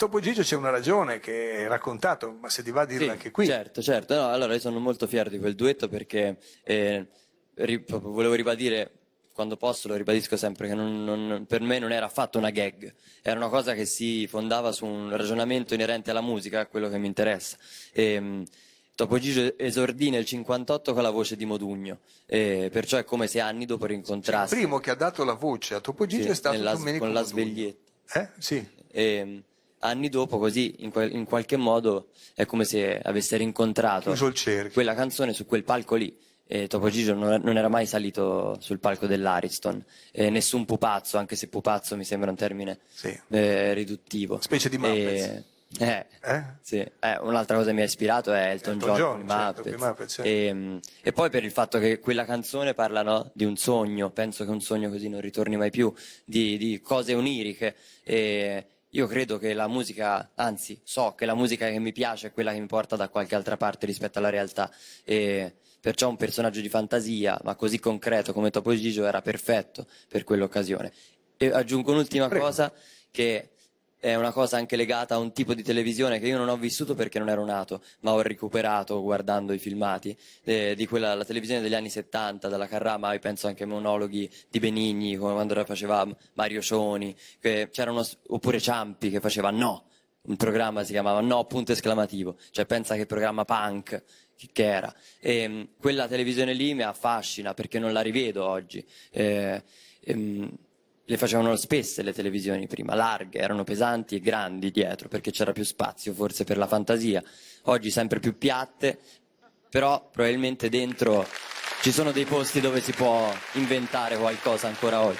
Topo Gigio c'è una ragione che hai raccontato, ma se ti va a dirla Sì, anche qui. certo, certo. No, allora io sono molto fiero di quel duetto perché proprio volevo ribadire, quando posso lo ribadisco sempre, che per me non era affatto una gag, era una cosa che si fondava su un ragionamento inerente alla musica, quello che mi interessa. Topo Gigio esordì nel 58 con la voce di Modugno, perciò è come se anni dopo Cioè, il rincontrassi, primo che ha dato la voce a Topo Gigio sì, è stato Domenico con la Modugno. sveglietta. Sì. E anni dopo, così, in qualche modo, è come se avesse rincontrato Chiuso il cerchio. quella canzone su quel palco lì. E Topo Gigio non era mai salito sul palco dell'Ariston. Nessun pupazzo, anche se pupazzo mi sembra un termine Sì. riduttivo. Specie di Muppets. Sì. Un'altra cosa che mi ha ispirato è Elton John con i Certo, con i Muppets. Muppets, certo. E poi per il fatto che quella canzone parla, no, di un sogno, penso che un sogno così non ritorni mai più, di cose oniriche. E io credo che la musica, anzi, so che la musica che mi piace è quella che mi porta da qualche altra parte rispetto alla realtà. E perciò un personaggio di fantasia, ma così concreto come Topo Gigio, era perfetto per quell'occasione. E aggiungo un'ultima Prego. cosa, che è una cosa anche legata a un tipo di televisione che io non ho vissuto perché non ero nato, ma ho recuperato guardando i filmati, di quella, la televisione degli anni 70, dalla Carrama, io penso anche ai monologhi di Benigni, come quando la faceva Mario Cioni, oppure Ciampi che faceva No, un programma si chiamava No, punto esclamativo, cioè pensa che programma punk che era. Quella televisione lì mi affascina perché non la rivedo oggi. Le facevano spesse le televisioni prima, larghe, erano pesanti e grandi dietro perché c'era più spazio forse per la fantasia. Oggi sempre più piatte, però probabilmente dentro ci sono dei posti dove si può inventare qualcosa ancora oggi.